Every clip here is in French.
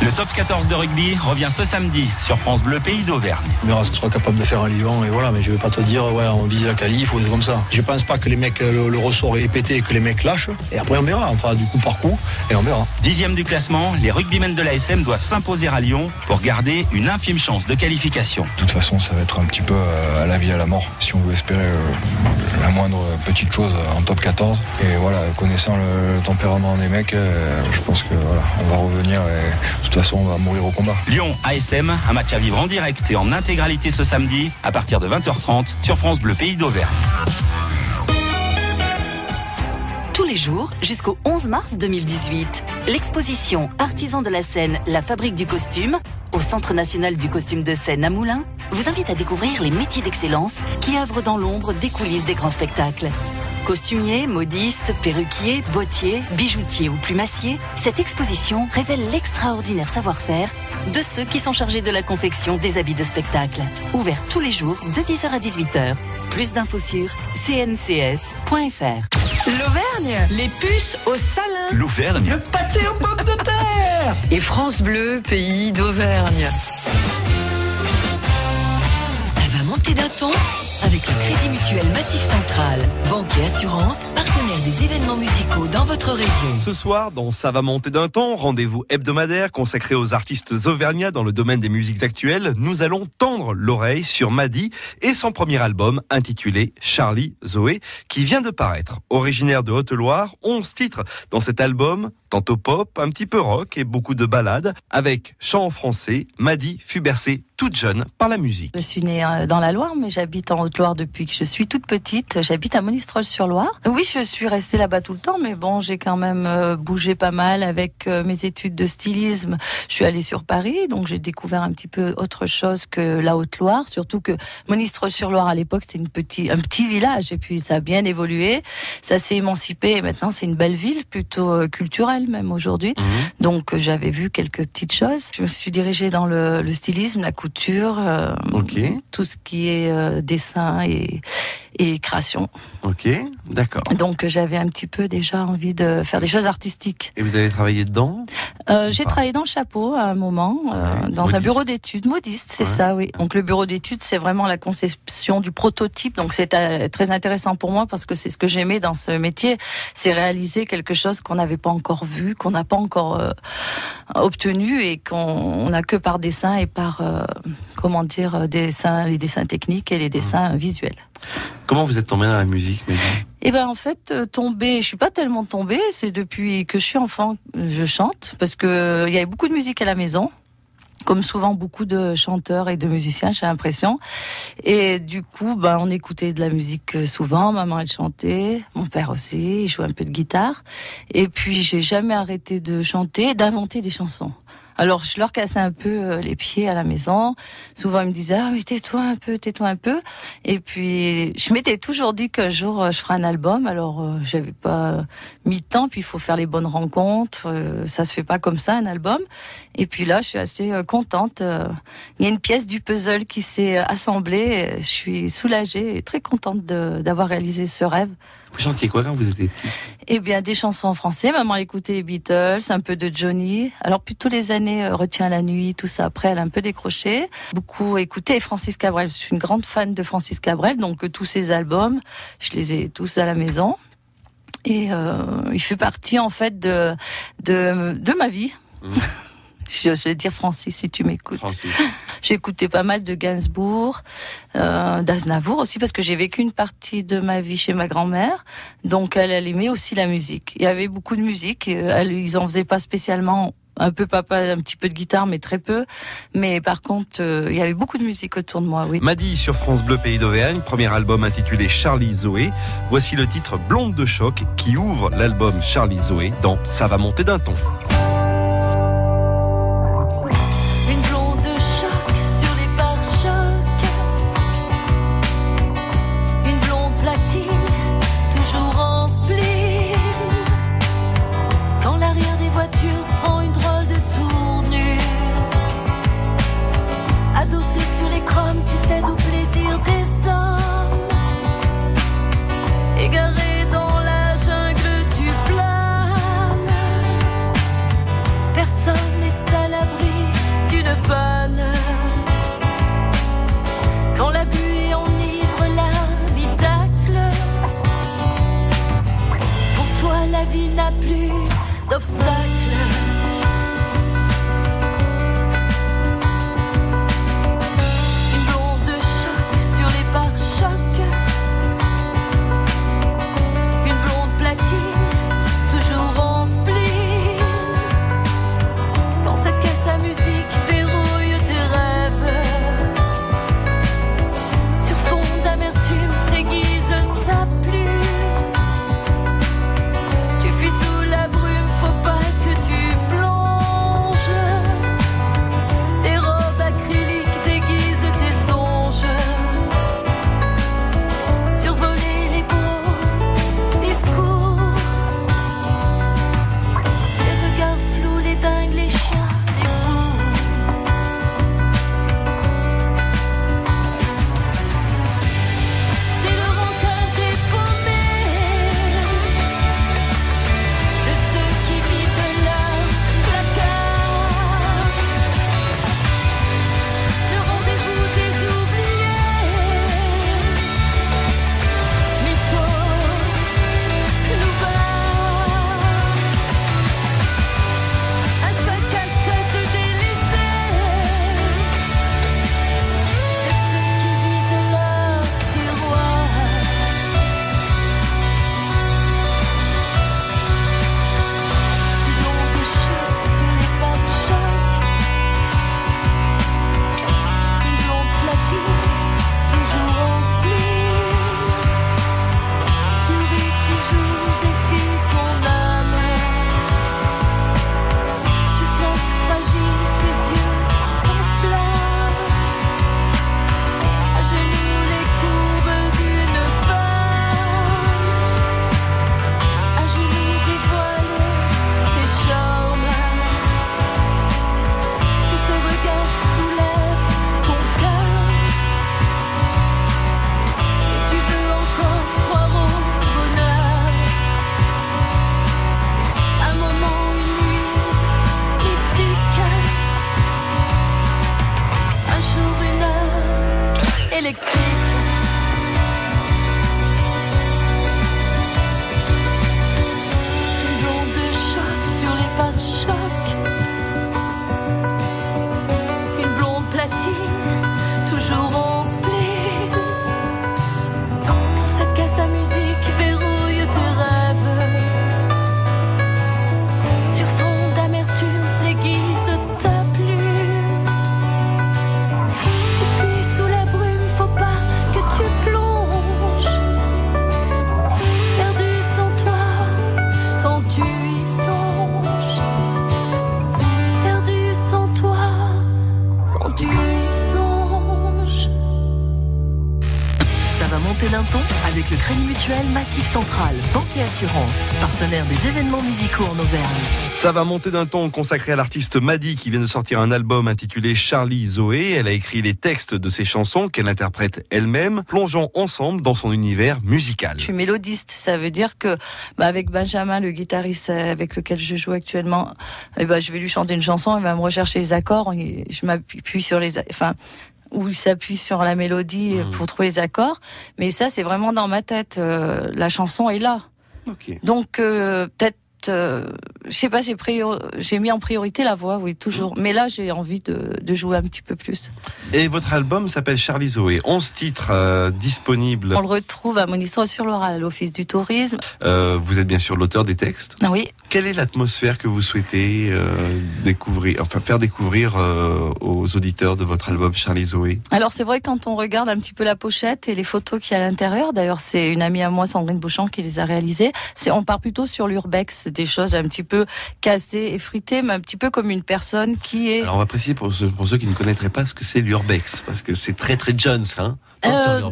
Le top 14 de rugby revient ce samedi sur France Bleu Pays d'Auvergne. On verra ce qu'on sera capable de faire à Lyon et voilà, mais je vais pas te dire ouais on vise la qualif ou comme ça. Je pense pas que les mecs le ressort est pété et que les mecs lâchent et après on verra, on fera du coup par coup et on verra. 10e du classement, les rugbymen de l'ASM doivent s'imposer à Lyon pour garder une infime chance de qualification. De toute façon ça va être un petit peu à la vie à la mort si on veut espérer la moindre petite chose en top 14 et voilà, connaissant le tempérament des mecs, je pense que voilà, on va revenir et de toute façon on va mourir au combat. Lyon ASM, un match à vivre en direct et en intégralité ce samedi à partir de 20h30 sur France Bleu Pays d'Auvergne. Tous les jours jusqu'au 11 mars 2018, l'exposition Artisans de la Seine, la fabrique du costume au Centre national du costume de Seine à Moulins vous invite à découvrir les métiers d'excellence qui œuvrent dans l'ombre des coulisses des grands spectacles. Costumiers, modistes, perruquiers, bottiers, bijoutiers ou plumassiers, cette exposition révèle l'extraordinaire savoir-faire de ceux qui sont chargés de la confection des habits de spectacle. Ouvert tous les jours de 10h à 18h. Plus d'infos sur cncs.fr. L'Auvergne, les puces au salin. L'Auvergne. Le pâté aux pommes de terre. Et France Bleu, Pays d'Auvergne. Ça va monter d'un ton avec le Crédit Mutuel Massif Central. Banque et assurance, partenaire des événements musicaux dans votre région. Ce soir, dans Ça va monter d'un ton, rendez-vous hebdomadaire consacré aux artistes auvergnats dans le domaine des musiques actuelles. Nous allons tendre l'oreille sur Madi et son premier album intitulé Charlie Zoé qui vient de paraître. Originaire de Haute-Loire, 11 titres dans cet album, tantôt pop, un petit peu rock et beaucoup de ballades. Avec chant en français, Madi fut bercée toute jeune par la musique. Je suis née dans la Loire, mais j'habite en Haute-Loire depuis que je suis toute petite. J'habite à Monistrol-sur-Loire. Oui, je suis restée là-bas tout le temps, mais bon, j'ai quand même bougé pas mal avec mes études de stylisme. Je suis allée sur Paris, donc j'ai découvert un petit peu autre chose que la Haute-Loire, surtout que Monistrol-sur-Loire à l'époque c'était un petit village, et puis ça a bien évolué, ça s'est émancipé, et maintenant c'est une belle ville, plutôt culturelle même aujourd'hui. Donc j'avais vu quelques petites choses. Je me suis dirigée dans le stylisme, la couture, tout ce qui est dessin et création. Ok, d'accord. Donc j'avais un petit peu déjà envie de faire des choses artistiques. Et vous avez travaillé dedans ? J'ai travaillé dans le chapeau à un moment, dans modiste. Un bureau d'études, modiste, c'est ça, oui. Donc le bureau d'études, c'est vraiment la conception du prototype. Donc c'est très intéressant pour moi parce que c'est ce que j'aimais dans ce métier, c'est réaliser quelque chose qu'on n'avait pas encore vu, qu'on n'a pas encore obtenu et qu'on n'a que par dessin et par les dessins techniques et les dessins visuels. Comment vous êtes tombée dans la musique, Mehdi ? Eh ben en fait, je suis pas tellement tombée, c'est depuis que je suis enfant, je chante, parce que il y avait beaucoup de musique à la maison, comme souvent beaucoup de chanteurs et de musiciens, j'ai l'impression. Et du coup, on écoutait de la musique souvent, maman elle chantait, mon père aussi, il jouait un peu de guitare. Et puis j'ai jamais arrêté de chanter, d'inventer des chansons. Alors, je leur cassais un peu les pieds à la maison. Souvent, ils me disaient, mais tais-toi un peu. Et puis, je m'étais toujours dit qu'un jour, je ferais un album. Alors, j'avais pas mis de temps. Puis, il faut faire les bonnes rencontres. Ça se fait pas comme ça, un album. Et puis là, je suis assez contente. Il y a une pièce du puzzle qui s'est assemblée. Je suis soulagée et très contente d'avoir réalisé ce rêve. Vous chantiez quoi quand vous étiez petite ? Eh bien, des chansons en français. Maman écoutait les Beatles, un peu de Johnny. Alors, plutôt les années Retiens la nuit, tout ça. Après, elle a un peu décroché. Beaucoup écouté Francis Cabrel. Je suis une grande fan de Francis Cabrel. Donc, tous ses albums, je les ai tous à la maison. Et il fait partie, en fait, de ma vie. Je vais dire Francis, si tu m'écoutes. Francis. J'ai écouté pas mal de Gainsbourg, d'Aznavour aussi, parce que j'ai vécu une partie de ma vie chez ma grand-mère. Donc, elle aimait aussi la musique. Il y avait beaucoup de musique. Ils en faisaient pas spécialement. Un peu papa, un petit peu de guitare, mais très peu. Mais par contre, il y avait beaucoup de musique autour de moi, oui. Madi sur France Bleu Pays d'Auvergne, premier album intitulé Charlie Zoé. Voici le titre Blonde de choc qui ouvre l'album Charlie Zoé dans Ça va monter d'un ton. Égaré dans la jungle du flâne, obstacle. Une blonde de choc sur les pare-chocs. Une blonde platine, toujours en spleen. Quand cette caisse à musique verrouille tes rêves, sur fond d'amertume s'aiguise ta plume. Tu fuis sous la brume, faut pas que tu plonges. Des robes acryliques déguisent tes songes. Survoler les beaux discours. Les regards flous, les dingues, les chiens, les fous. C'est le rancœur des paumés, de ceux qui vident leur placard. Le rendez-vous des oubliés, mythos, loupards. Un sac à 7 délaissé, de ceux qui vident leur tiroir. Blonde de choc sur les pare-chocs. Une blonde platine, toujours en spleen. Tu ris, tu joues, défies ton âme. Tu flottes fragile, tes yeux s'enflamment. À genoux les courbes d'une femme. À genoux dévoilés tes charmes. Tous ces regards soulèvent ton cœur. Et tu veux encore croire au bonheur. Un moment, une nuit mystique. Un jour, une heure électrique. Une blonde de choc sur les pare-chocs. Une blonde platine, toujours en spleen. Quand cette caisse à musique verrouille tes rêves, sur fond d'amertume s'aiguise ta plume. Tu fuis sous la brume, faut pas que tu plonges. Perdu sans toi, quand tu y songes. Perdu sans toi, quand tu y songes. Ça va monter d'un ton avec le Crédit Mutuel Massif Central, banque et assurance, partenaire des événements musicaux en Auvergne. Ça va monter d'un ton consacré à l'artiste Madi qui vient de sortir un album intitulé Charlie Zoé. Elle a écrit les textes de ses chansons qu'elle interprète elle-même. Plongeons ensemble dans son univers musical. Je suis mélodiste, ça veut dire que avec Benjamin, le guitariste avec lequel je joue actuellement, je vais lui chanter une chanson, il va me rechercher les accords, et je m'appuie sur où il s'appuie sur la mélodie pour trouver les accords. Mais ça, c'est vraiment dans ma tête. La chanson est là. Ok. Donc peut-être, je sais pas, j'ai mis en priorité la voix, oui, toujours. Mais là, j'ai envie de jouer un petit peu plus. Et votre album s'appelle Charlie Zoé. 11 titres disponibles. On le retrouve à Monistrol-sur-Loire, à l'Office du Tourisme. Vous êtes bien sûr l'auteur des textes. Ah oui. Quelle est l'atmosphère que vous souhaitez faire découvrir aux auditeurs de votre album Charlie Zoé? Alors c'est vrai, quand on regarde un petit peu la pochette et les photos qu'il y a à l'intérieur, d'ailleurs c'est une amie à moi, Sandrine Beauchamp, qui les a réalisées, on part plutôt sur l'urbex, des choses un petit peu cassées, effritées, mais un petit peu comme une personne qui est... Alors on va préciser pour ceux qui ne connaîtraient pas ce que c'est l'urbex, parce que c'est très très Jones, hein.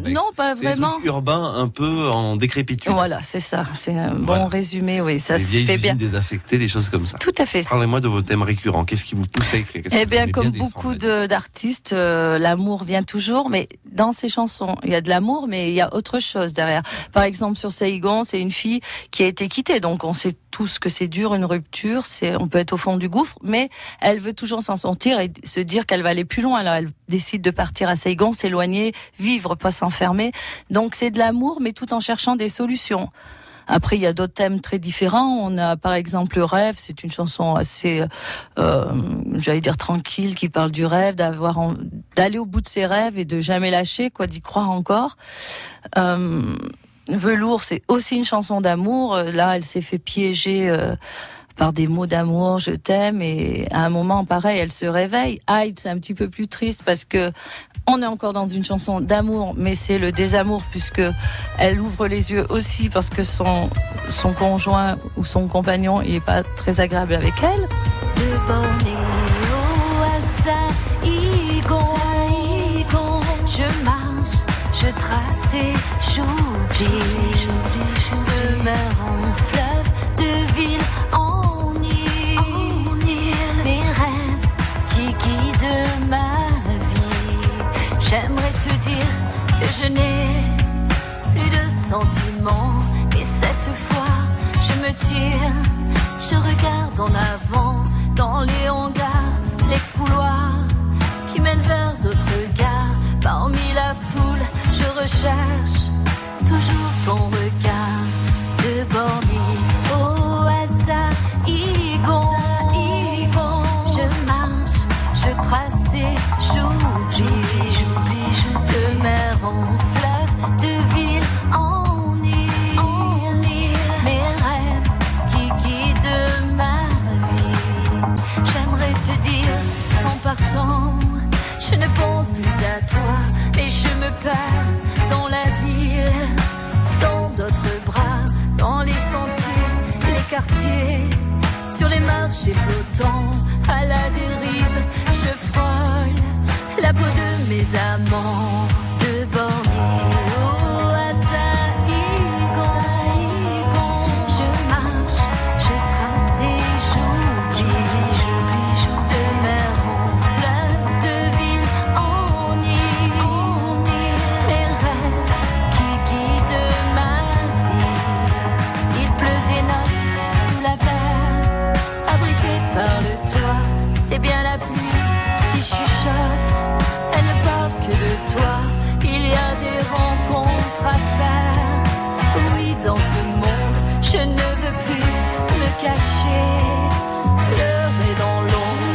Non, pas vraiment. C'est un truc urbain un peu en décrépitude. Voilà, c'est ça. C'est un bon résumé, oui. Ça se fait bien. Désaffectées, des choses comme ça. Tout à fait. Parlez-moi de vos thèmes récurrents. Qu'est-ce qui vous pousse à écrire? Eh bien, comme beaucoup d'artistes, l'amour vient toujours, mais dans ces chansons, il y a de l'amour, mais il y a autre chose derrière. Par exemple, sur Saigon, c'est une fille qui a été quittée, donc on sait tous que c'est dur, une rupture, on peut être au fond du gouffre, mais elle veut toujours s'en sortir et se dire qu'elle va aller plus loin. Alors elle décide de partir à Saigon, s'éloigner, vivre, pas s'enfermer. Donc c'est de l'amour, mais tout en cherchant des solutions. Après, il y a d'autres thèmes très différents. On a par exemple Rêve, c'est une chanson assez, j'allais dire tranquille, qui parle du rêve, d'aller au bout de ses rêves et de jamais lâcher, quoi, d'y croire encore. Velours, c'est aussi une chanson d'amour. Là, elle s'est fait piéger par des mots d'amour, je t'aime, et à un moment pareil, elle se réveille. Hyde, c'est un petit peu plus triste parce que on est encore dans une chanson d'amour, mais c'est le désamour puisque elle ouvre les yeux aussi parce que son conjoint ou son compagnon, il est pas très agréable avec elle. De Bornéo à Saïgon, je marche, je trace et j'oublie. De mer en fleuve, de ville en île, mes rêves qui guident ma vie. J'aimerais te dire que je n'ai plus de sentiments, et cette fois je me tire, je regarde en avant dans les hangars, les couloirs qui mènent vers d'autres gares. Parmi la foule, je recherche toujours ton regard. De Bornéo à Saïgon, je marche, je trace et j'oublie. De mer en fleuve, de ville en île, mes rêves qui guident ma vie. J'aimerais te dire en partant, je ne pense plus à toi, mais je me perds dans la ville, dans d'autres bras, dans les sentiers, les quartiers, sur les marchés flottants, à la dérive, je frôle la peau de mes amants. De Bornéo à Saïgon, je marche, je trace et j'oublie. De mer en fleuve, de ville en île, mes rêves qui guident ma vie. Il pleut des notes sous la verse, abritée par le toit. C'est bien la pluie qui chuchote, elle ne parle que de toi. Il y a des rencontres à faire. Oui, dans ce monde, je ne veux plus me cacher, pleurer dans l'ombre,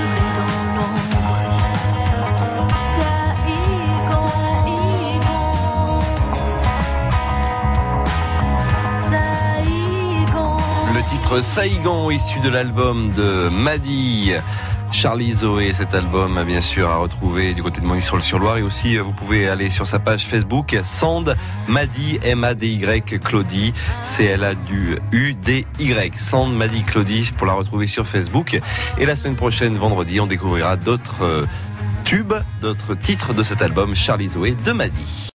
Saïgon. Le titre Saïgon, issu de l'album de Madi, Charlie Zoé. Cet album, bien sûr, à retrouver du côté de Monistrol-sur-Loire. Et aussi, vous pouvez aller sur sa page Facebook, Sand Madi, M-A-D-Y, Claudie, C-L-A-U-D-Y. Sand Madi Claudie, pour la retrouver sur Facebook. Et la semaine prochaine, vendredi, on découvrira d'autres tubes, d'autres titres de cet album, Charlie Zoé de Madi.